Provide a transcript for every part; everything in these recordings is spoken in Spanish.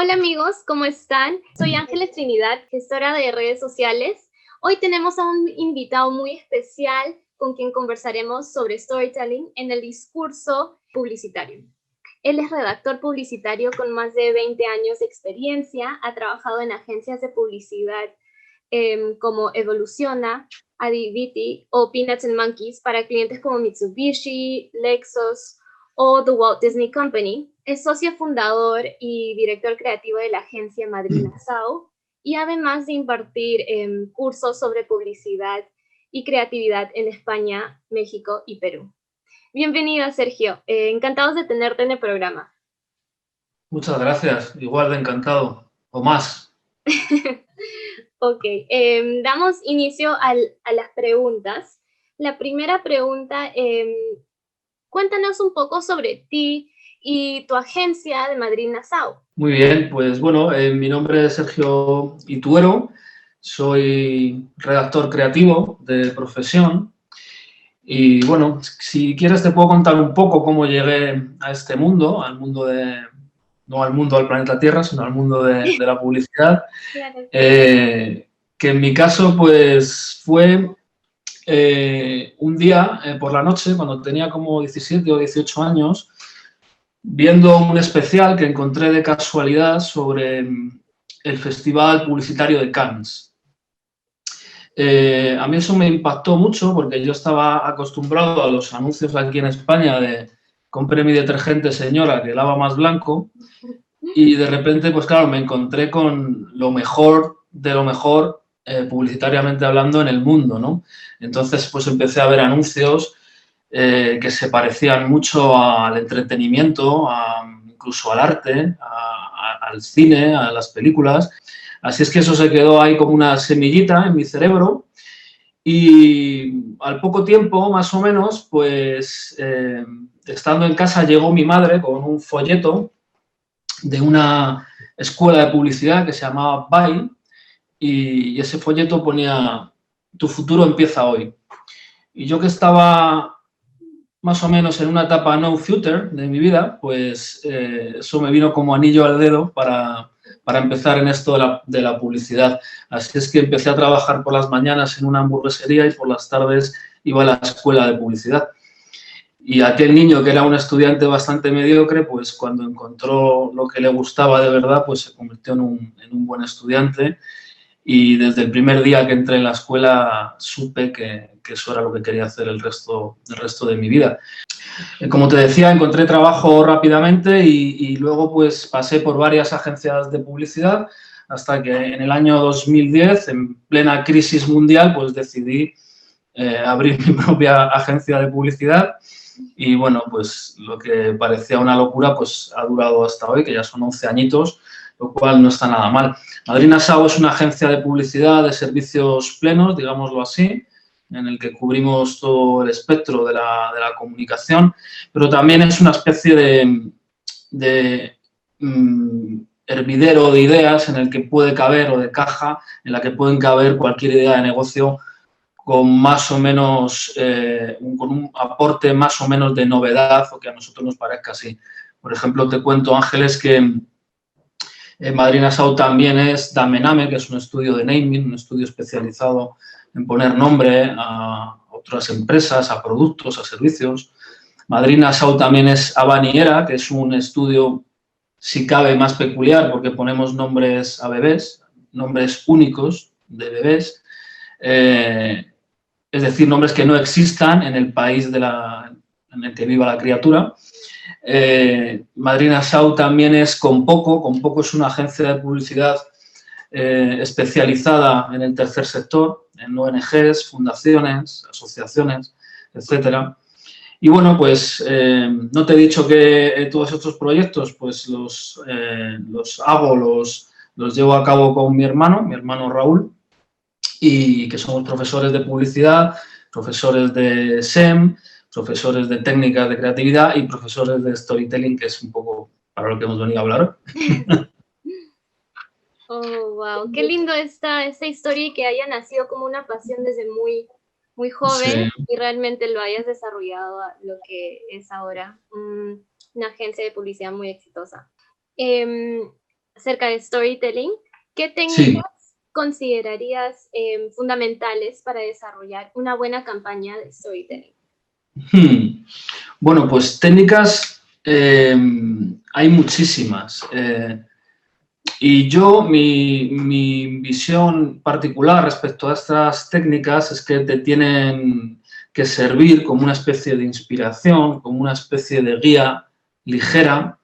Hola amigos, ¿cómo están? Soy Ángeles Trinidad, gestora de redes sociales. Hoy tenemos a un invitado muy especial con quien conversaremos sobre storytelling en el discurso publicitario. Él es redactor publicitario con más de 20 años de experiencia, ha trabajado en agencias de publicidad como Evoluciona, Adiviti o Peanuts and Monkeys para clientes como Mitsubishi, Lexus o The Walt Disney Company. Es socio fundador y director creativo de la agencia Madrid-Nassau y además de impartir cursos sobre publicidad y creatividad en España, México y Perú. Bienvenido, Sergio. Encantados de tenerte en el programa. Muchas gracias. Igual de encantado. O más. Ok. Damos inicio a las preguntas. La primera pregunta, cuéntanos un poco sobre ti y tu agencia de Madrid-Nassau. Muy bien, pues bueno, mi nombre es Sergio Ituero, soy redactor creativo de profesión y bueno, si quieres te puedo contar un poco cómo llegué a este mundo, no al mundo del planeta Tierra, sino al mundo de la publicidad, Claro. que en mi caso pues fue un día por la noche, cuando tenía como 17 o 18 años, viendo un especial que encontré de casualidad sobre el Festival Publicitario de Cannes. A mí eso me impactó mucho porque yo estaba acostumbrado a los anuncios aquí en España de compre mi detergente señora que lava más blanco y de repente, pues claro, me encontré con lo mejor de lo mejor publicitariamente hablando en el mundo, ¿no? Entonces, pues empecé a ver anuncios que se parecían mucho al entretenimiento, incluso al arte, al cine, a las películas. Así es que eso se quedó ahí como una semillita en mi cerebro y al poco tiempo, más o menos, pues estando en casa llegó mi madre con un folleto de una escuela de publicidad que se llamaba BAI y ese folleto ponía "Tu futuro empieza hoy". Y yo que estaba más o menos en una etapa no future de mi vida, pues eso me vino como anillo al dedo para empezar en esto de la publicidad. Así es que empecé a trabajar por las mañanas en una hamburguesería y por las tardes iba a la escuela de publicidad. Y aquel niño que era un estudiante bastante mediocre, pues cuando encontró lo que le gustaba de verdad, pues se convirtió en un buen estudiante. Y desde el primer día que entré en la escuela supe que eso era lo que quería hacer el resto de mi vida. Como te decía, encontré trabajo rápidamente y luego pues pasé por varias agencias de publicidad hasta que en el año 2010, en plena crisis mundial, pues decidí abrir mi propia agencia de publicidad y bueno, pues lo que parecía una locura pues ha durado hasta hoy, que ya son 11 añitos, lo cual no está nada mal. Madrid-Nassau es una agencia de publicidad de servicios plenos, digámoslo así, en el que cubrimos todo el espectro de la comunicación, pero también es una especie de hervidero de ideas en el que puede caber, o de caja, en la que pueden caber cualquier idea de negocio con más o menos, con un aporte más o menos de novedad o que a nosotros nos parezca así. Por ejemplo, te cuento, Ángeles, que en Madrid-Nassau también es Damename, que es un estudio de naming, un estudio especializado en poner nombre a otras empresas, a productos, a servicios. Madrid-Nassau también es Abaniera, que es un estudio, si cabe, más peculiar porque ponemos nombres a bebés, nombres únicos de bebés, es decir, nombres que no existan en el país en el que viva la criatura. Madrid-Nassau también es Conpoco es una agencia de publicidad especializada en el tercer sector, en ONGs, fundaciones, asociaciones, etcétera. Y bueno, pues no te he dicho que todos estos proyectos pues los llevo a cabo con mi hermano Raúl, y que somos profesores de publicidad, profesores de SEM, profesores de técnicas de creatividad y profesores de storytelling, que es un poco para lo que hemos venido a hablar. Oh, wow, qué lindo esta historia y que haya nacido como una pasión desde muy joven Sí. y realmente lo hayas desarrollado a lo que es ahora una agencia de publicidad muy exitosa. acerca de storytelling, ¿qué técnicas Sí. considerarías fundamentales para desarrollar una buena campaña de storytelling? Bueno, pues técnicas hay muchísimas. Y yo, mi visión particular respecto a estas técnicas es que te tienen que servir como una especie de inspiración, como una especie de guía ligera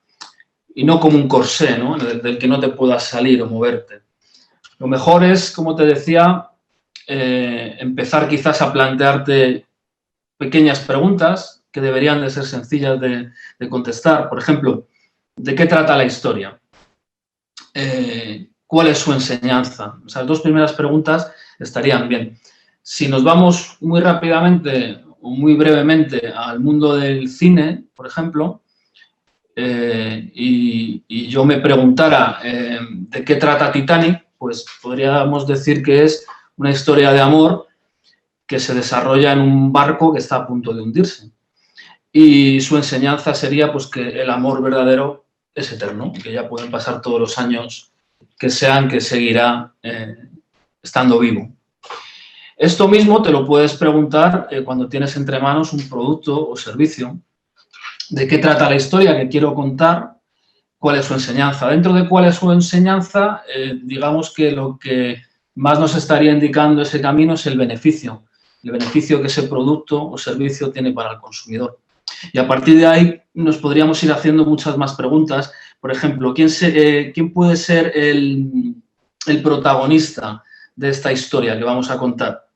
y no como un corsé, ¿no? Del que no te puedas salir o moverte. Lo mejor es, como te decía, empezar quizás a plantearte pequeñas preguntas que deberían de ser sencillas de contestar. Por ejemplo, ¿de qué trata la historia? ¿Cuál es su enseñanza? Esas dos primeras preguntas estarían bien. Si nos vamos muy rápidamente o muy brevemente al mundo del cine, por ejemplo, y yo me preguntara de qué trata Titanic, pues podríamos decir que es una historia de amor que se desarrolla en un barco que está a punto de hundirse. Y su enseñanza sería pues, que el amor verdadero es eterno, que ya pueden pasar todos los años que sean, que seguirá estando vivo. Esto mismo te lo puedes preguntar cuando tienes entre manos un producto o servicio. ¿De qué trata la historia que quiero contar? ¿Cuál es su enseñanza? Dentro de cuál es su enseñanza, digamos que lo que más nos estaría indicando ese camino es el beneficio que ese producto o servicio tiene para el consumidor. Y a partir de ahí nos podríamos ir haciendo muchas más preguntas. Por ejemplo, ¿quién puede ser el protagonista de esta historia que vamos a contar?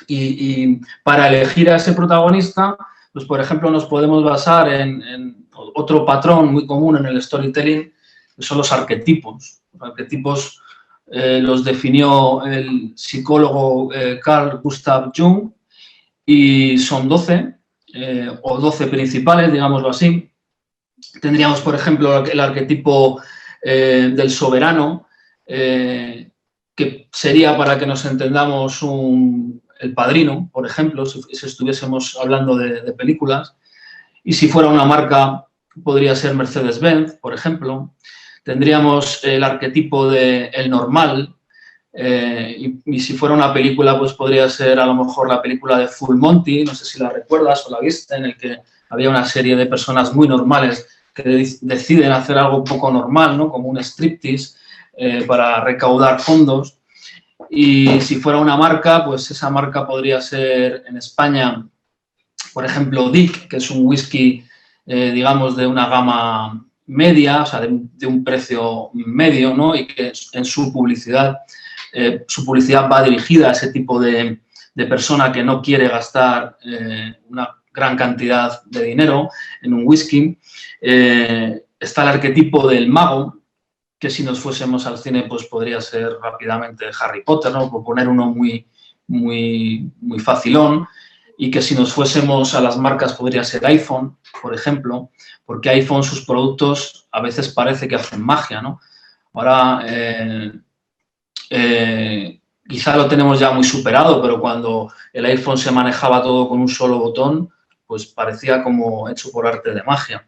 Y para elegir a ese protagonista, pues por ejemplo nos podemos basar en otro patrón muy común en el storytelling, que son los arquetipos. Los arquetipos los definió el psicólogo Carl Gustav Jung y son 12 o 12 principales, digámoslo así. Tendríamos, por ejemplo, el arquetipo del soberano, que sería, para que nos entendamos, el Padrino, por ejemplo, si estuviésemos hablando de películas. Y si fuera una marca, podría ser Mercedes-Benz, por ejemplo. Tendríamos el arquetipo del normal, y si fuera una película, pues podría ser a lo mejor la película de Full Monty, no sé si la recuerdas o la viste, en el que había una serie de personas muy normales que deciden hacer algo un poco normal, ¿no? Como un striptease para recaudar fondos. Y si fuera una marca, pues esa marca podría ser en España, por ejemplo, Dick, que es un whisky, digamos, de una gama media, o sea, de un precio medio, ¿no? Y que en su publicidad va dirigida a ese tipo de persona que no quiere gastar una gran cantidad de dinero en un whisky. Está el arquetipo del mago, que si nos fuésemos al cine, pues podría ser rápidamente Harry Potter, ¿no? Por poner uno muy, muy, muy facilón. Y que si nos fuésemos a las marcas podría ser iPhone, por ejemplo, porque iPhone, sus productos a veces parece que hacen magia, ¿no? Ahora, quizá lo tenemos ya muy superado, pero cuando el iPhone se manejaba todo con un solo botón, pues parecía como hecho por arte de magia.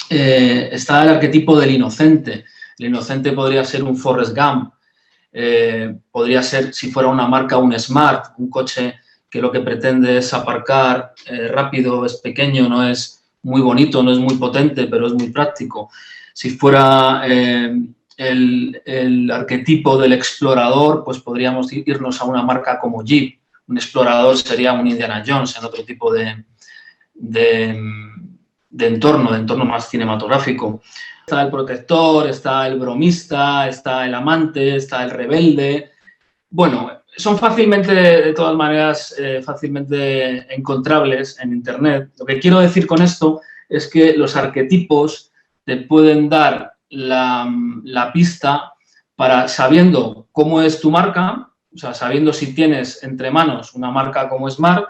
Está el arquetipo del inocente. El inocente podría ser un Forrest Gump, podría ser, si fuera una marca, un Smart, un coche que lo que pretende es aparcar rápido, es pequeño, no es muy bonito, no es muy potente, pero es muy práctico. Si fuera el arquetipo del explorador, pues podríamos irnos a una marca como Jeep. Un explorador sería un Indiana Jones en otro tipo de entorno más cinematográfico. Está el protector, está el bromista, está el amante, está el rebelde. Bueno, son fácilmente, de todas maneras, fácilmente encontrables en Internet. Lo que quiero decir con esto es que los arquetipos te pueden dar la pista para, sabiendo cómo es tu marca, o sea, sabiendo si tienes entre manos una marca como Smart,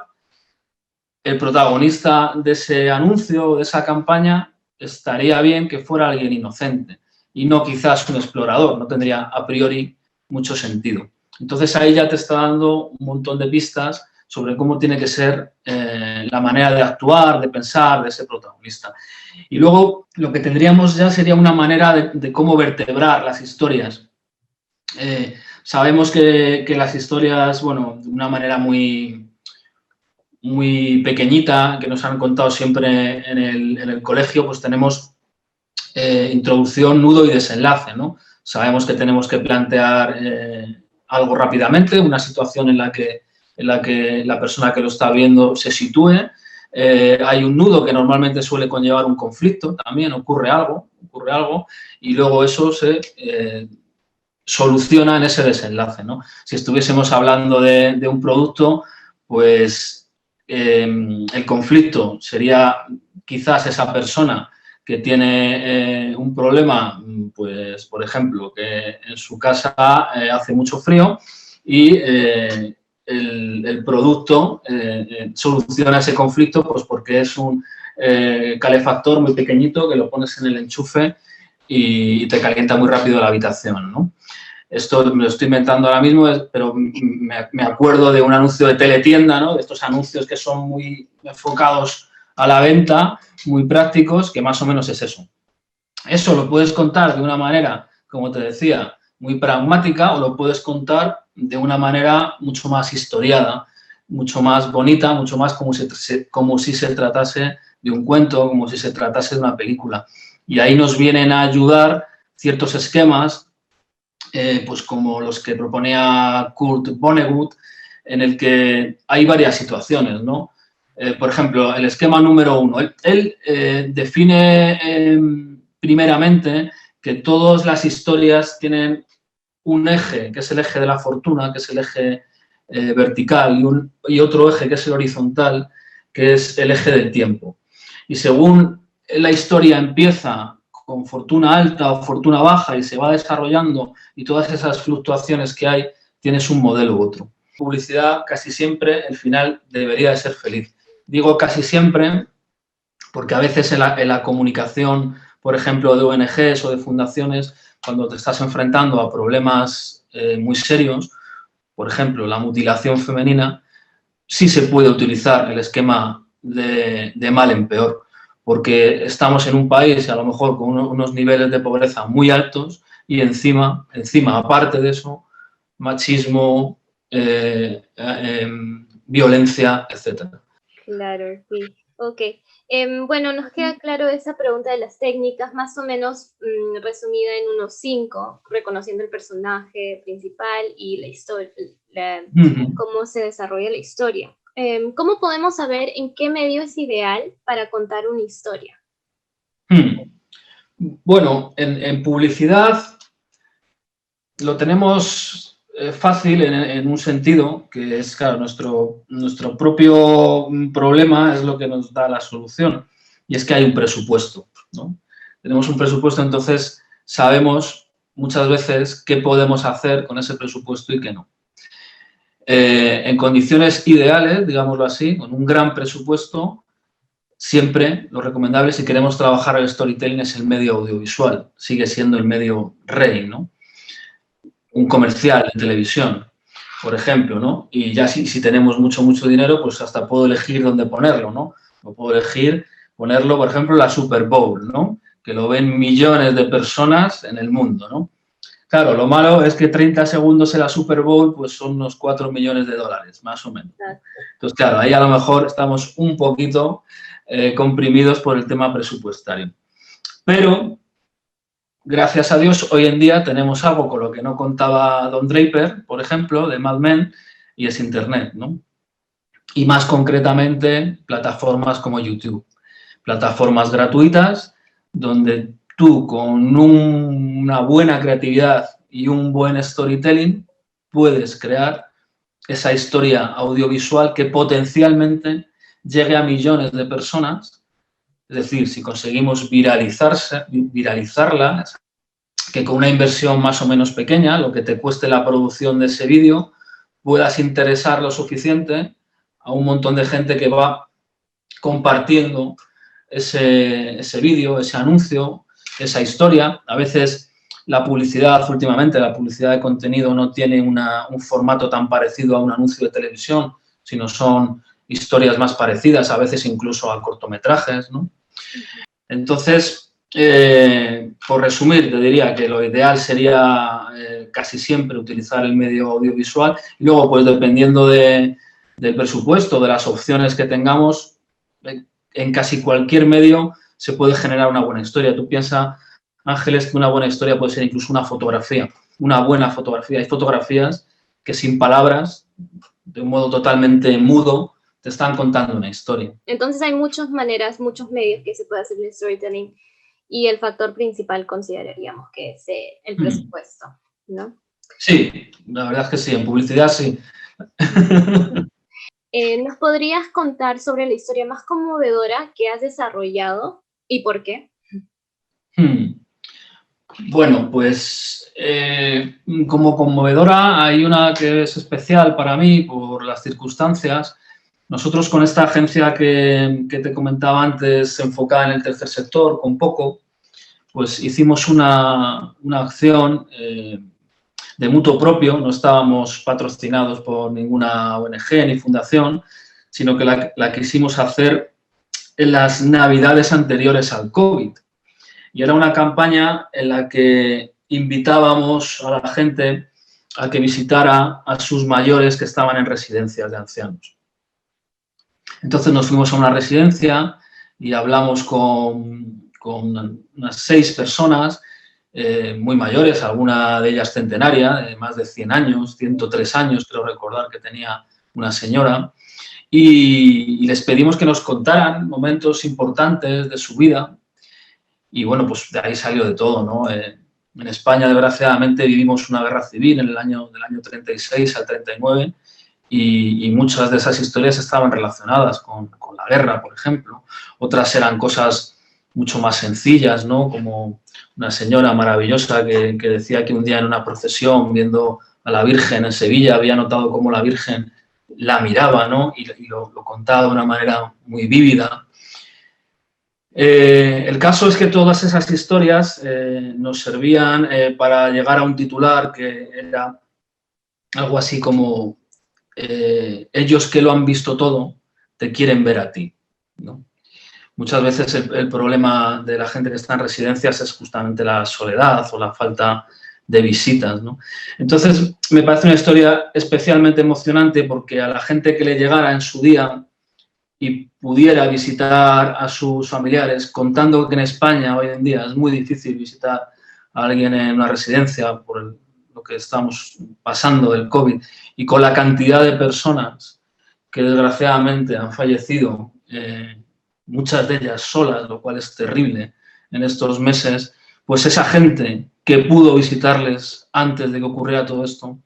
el protagonista de ese anuncio o de esa campaña estaría bien que fuera alguien inocente y no quizás un explorador, no tendría a priori mucho sentido. Entonces ahí ya te está dando un montón de pistas sobre cómo tiene que ser la manera de actuar, de pensar de ese protagonista. Y luego lo que tendríamos ya sería una manera de cómo vertebrar las historias. Sabemos que las historias, bueno, de una manera muy pequeñita, que nos han contado siempre en el colegio, pues tenemos introducción, nudo y desenlace, ¿no? Sabemos que tenemos que plantear algo rápidamente, una situación en la que la persona que lo está viendo se sitúe. Hay un nudo que normalmente suele conllevar un conflicto, también ocurre algo, y luego eso se soluciona en ese desenlace, ¿no? Si estuviésemos hablando de un producto, pues el conflicto sería quizás esa persona que tiene un problema, pues por ejemplo, que en su casa hace mucho frío y el producto soluciona ese conflicto pues porque es un calefactor muy pequeñito que lo pones en el enchufe y te calienta muy rápido la habitación, ¿no? Esto me lo estoy inventando ahora mismo, pero me acuerdo de un anuncio de teletienda, ¿no? De estos anuncios que son muy enfocados a la venta, muy prácticos, que más o menos es eso. Eso lo puedes contar de una manera, como te decía, muy pragmática, o lo puedes contar de una manera mucho más historiada, mucho más bonita, mucho más como si se tratase de un cuento, como si se tratase de una película. Y ahí nos vienen a ayudar ciertos esquemas, pues como los que proponía Kurt Vonnegut, en el que hay varias situaciones, ¿no? Por ejemplo, el esquema número 1. Él define primeramente que todas las historias tienen un eje, que es el eje de la fortuna, que es el eje vertical, y otro eje, que es el horizontal, que es el eje del tiempo. Y según la historia empieza con fortuna alta o fortuna baja y se va desarrollando y todas esas fluctuaciones que hay, tienes un modelo u otro. Publicidad, casi siempre el final debería de ser feliz. Digo casi siempre porque a veces en la comunicación, por ejemplo, de ONGs o de fundaciones, cuando te estás enfrentando a problemas muy serios, por ejemplo, la mutilación femenina, sí se puede utilizar el esquema de mal en peor, porque estamos en un país a lo mejor con unos niveles de pobreza muy altos y encima, aparte de eso, machismo, violencia, etcétera. Claro, sí. Ok. Bueno, nos queda claro esa pregunta de las técnicas, más o menos resumida en unos 5, reconociendo el personaje principal y la historia, cómo se desarrolla la historia. ¿Cómo podemos saber en qué medio es ideal para contar una historia? Bueno, en publicidad lo tenemos fácil en un sentido, que es, claro, nuestro propio problema es lo que nos da la solución, y es que hay un presupuesto, ¿no? Tenemos un presupuesto, entonces sabemos muchas veces qué podemos hacer con ese presupuesto y qué no. En condiciones ideales, digámoslo así, con un gran presupuesto, siempre lo recomendable si queremos trabajar el storytelling es el medio audiovisual, sigue siendo el medio rey, ¿no? Un comercial de televisión, por ejemplo, ¿no? Y ya si tenemos mucho dinero, pues hasta puedo elegir dónde ponerlo, ¿no? O puedo elegir ponerlo, por ejemplo, en la Super Bowl, ¿no? Que lo ven millones de personas en el mundo, ¿no? Claro, lo malo es que 30 segundos en la Super Bowl, pues son unos 4 millones de dólares, más o menos. Entonces, claro, ahí a lo mejor estamos un poquito comprimidos por el tema presupuestario. Pero gracias a Dios, hoy en día tenemos algo con lo que no contaba Don Draper, por ejemplo, de Mad Men, y es Internet, ¿no? Y más concretamente, plataformas como YouTube. Plataformas gratuitas donde tú, con una buena creatividad y un buen storytelling, puedes crear esa historia audiovisual que potencialmente llegue a millones de personas. Es decir, si conseguimos viralizarla, que con una inversión más o menos pequeña, lo que te cueste la producción de ese vídeo, puedas interesar lo suficiente a un montón de gente que va compartiendo ese vídeo, ese anuncio, esa historia. A veces últimamente la publicidad de contenido no tiene un formato tan parecido a un anuncio de televisión, sino son historias más parecidas, a veces incluso a cortometrajes, ¿no? Entonces, por resumir, te diría que lo ideal sería casi siempre utilizar el medio audiovisual y luego, pues dependiendo del presupuesto, de las opciones que tengamos, en casi cualquier medio se puede generar una buena historia. Tú piensas, Ángeles, que una buena historia puede ser incluso una fotografía, una buena fotografía. Hay fotografías que sin palabras, de un modo totalmente mudo, te están contando una historia. Entonces hay muchas maneras, muchos medios que se puede hacer el storytelling y el factor principal consideraríamos que es el presupuesto, ¿no? Sí, la verdad es que sí, en publicidad sí. ¿Nos podrías contar sobre la historia más conmovedora que has desarrollado y por qué? Bueno, pues como conmovedora hay una que es especial para mí por las circunstancias. Nosotros con esta agencia que te comentaba antes, enfocada en el tercer sector, con poco, pues hicimos una acción de mutuo propio. No estábamos patrocinados por ninguna ONG ni fundación, sino que la quisimos hacer en las navidades anteriores al COVID. Y era una campaña en la que invitábamos a la gente a que visitara a sus mayores que estaban en residencias de ancianos. Entonces nos fuimos a una residencia y hablamos con unas 6 personas muy mayores, alguna de ellas centenaria, de más de 100 años, 103 años, creo recordar que tenía una señora, y les pedimos que nos contaran momentos importantes de su vida. Y bueno, pues de ahí salió de todo, ¿no? En España, desgraciadamente, vivimos una guerra civil del año 36 al 39 y muchas de esas historias estaban relacionadas con la guerra, por ejemplo. Otras eran cosas mucho más sencillas, ¿no? Como una señora maravillosa que decía que un día en una procesión, viendo a la Virgen en Sevilla, había notado cómo la Virgen la miraba, ¿no? Y lo contaba de una manera muy vívida. El caso es que todas esas historias nos servían para llegar a un titular que era algo así como ellos que lo han visto todo te quieren ver a ti, ¿no? Muchas veces el problema de la gente que está en residencias es justamente la soledad o la falta de visitas, ¿no? Entonces, me parece una historia especialmente emocionante porque a la gente que le llegara en su día y pudiera visitar a sus familiares, contando que en España hoy en día es muy difícil visitar a alguien en una residencia por lo que estamos pasando del COVID y con la cantidad de personas que desgraciadamente han fallecido, muchas de ellas solas, lo cual es terrible en estos meses, pues esa gente que pudo visitarles antes de que ocurriera todo esto,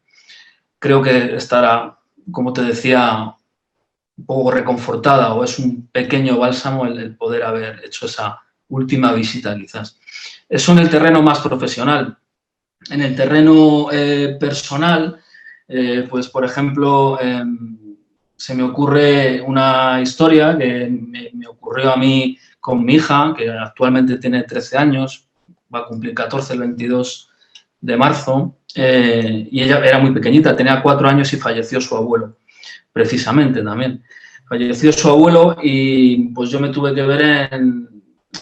creo que estará, como te decía, un poco reconfortada o es un pequeño bálsamo el poder haber hecho esa última visita quizás. Eso en el terreno más profesional. En el terreno personal, pues por ejemplo, se me ocurre una historia que me ocurrió a mí con mi hija, que actualmente tiene 13 años, va a cumplir 14 el 22 de marzo, y ella era muy pequeñita, tenía 4 años y falleció su abuelo. Precisamente también. Falleció su abuelo y pues yo me tuve que ver en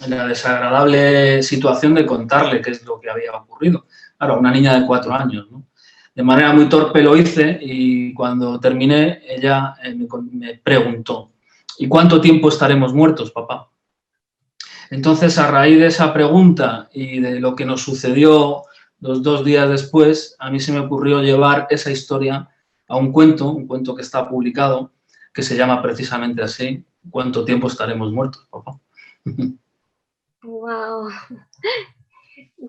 la desagradable situación de contarle qué es lo que había ocurrido. Claro, una niña de 4 años, ¿no? De manera muy torpe lo hice y cuando terminé ella me preguntó, ¿y cuánto tiempo estaremos muertos, papá? Entonces, a raíz de esa pregunta y de lo que nos sucedió los 2 días después, a mí se me ocurrió llevar esa historia a un cuento que está publicado, que se llama precisamente así, ¿cuánto tiempo estaremos muertos, papá? ¡Wow!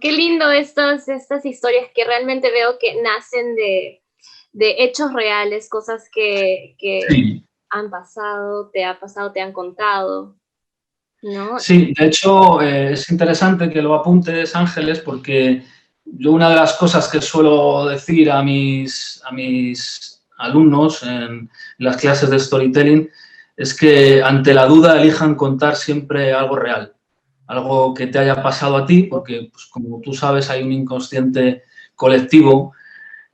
Qué lindo estas historias que realmente veo que nacen de hechos reales, cosas que sí. Han pasado, te han contado, ¿no? Sí, de hecho es interesante que lo apuntes, Ángeles, porque yo una de las cosas que suelo decir a mis alumnos en las clases de storytelling es que ante la duda elijan contar siempre algo real, algo que te haya pasado a ti, porque pues, como tú sabes hay un inconsciente colectivo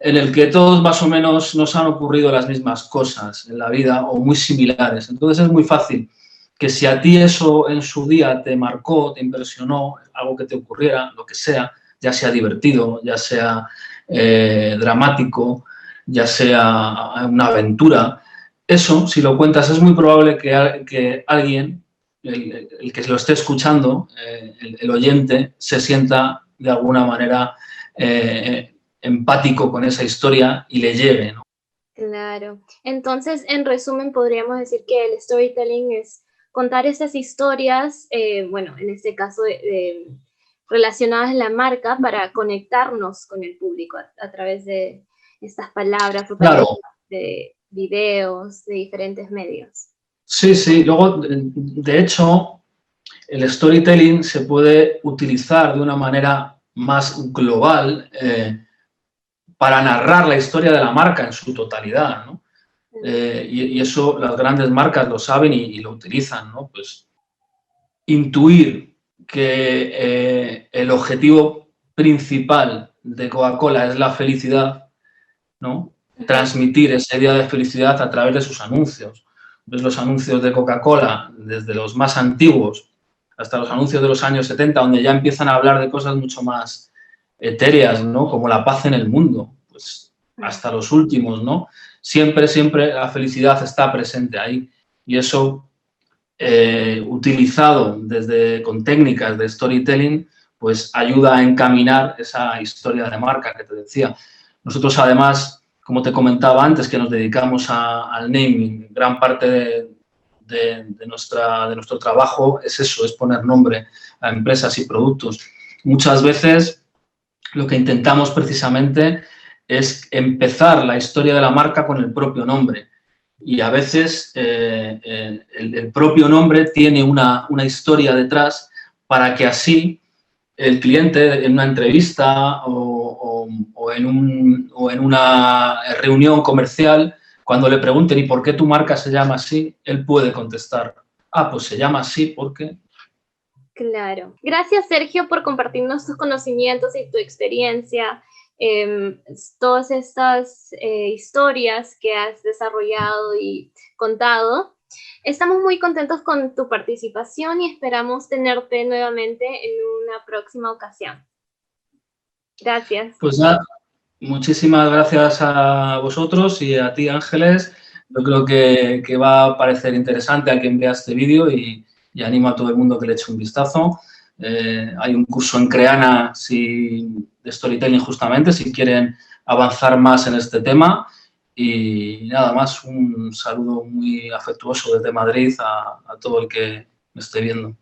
en el que todos más o menos nos han ocurrido las mismas cosas en la vida o muy similares. Entonces es muy fácil que si a ti eso en su día te marcó, te impresionó, algo que te ocurriera, lo que sea, ya sea divertido, ya sea dramático, ya sea una aventura, eso, si lo cuentas, es muy probable que alguien, el que lo esté escuchando, el oyente, se sienta de alguna manera empático con esa historia y le llegue, ¿no? Claro. Entonces, en resumen, podríamos decir que el storytelling es contar esas historias, bueno, en este caso relacionadas a la marca para conectarnos con el público a través de estas palabras, Claro. de videos, de diferentes medios. Sí, sí. Luego, de hecho, el storytelling se puede utilizar de una manera más global para narrar la historia de la marca en su totalidad, ¿no? Y eso las grandes marcas lo saben y lo utilizan, ¿no? Pues intuir que el objetivo principal de Coca-Cola es la felicidad, ¿no? Transmitir esa idea de felicidad a través de sus anuncios. Ves los anuncios de Coca-Cola, desde los más antiguos hasta los anuncios de los años 70, donde ya empiezan a hablar de cosas mucho más etéreas, ¿no? Como la paz en el mundo, pues hasta los últimos, ¿no? Siempre, siempre la felicidad está presente ahí. Y eso, utilizado con técnicas de storytelling, pues ayuda a encaminar esa historia de marca que te decía. Nosotros, además, como te comentaba antes, que nos dedicamos al naming, gran parte de nuestro trabajo es eso, es poner nombre a empresas y productos. Muchas veces lo que intentamos precisamente es empezar la historia de la marca con el propio nombre. Y a veces el propio nombre tiene una historia detrás para que así el cliente en una entrevista o en una reunión comercial, cuando le pregunten ¿y por qué tu marca se llama así?, él puede contestar, pues se llama así porque... Claro. Gracias, Sergio, por compartirnos tus conocimientos y tu experiencia, todas estas historias que has desarrollado y contado. Estamos muy contentos con tu participación y esperamos tenerte nuevamente en una próxima ocasión. Gracias. Pues nada, muchísimas gracias a vosotros y a ti, Ángeles. Yo creo que va a parecer interesante a quien vea este vídeo y animo a todo el mundo que le eche un vistazo. Hay un curso en Creana de storytelling justamente, si quieren avanzar más en este tema. Y nada más, un saludo muy afectuoso desde Madrid a todo el que me esté viendo.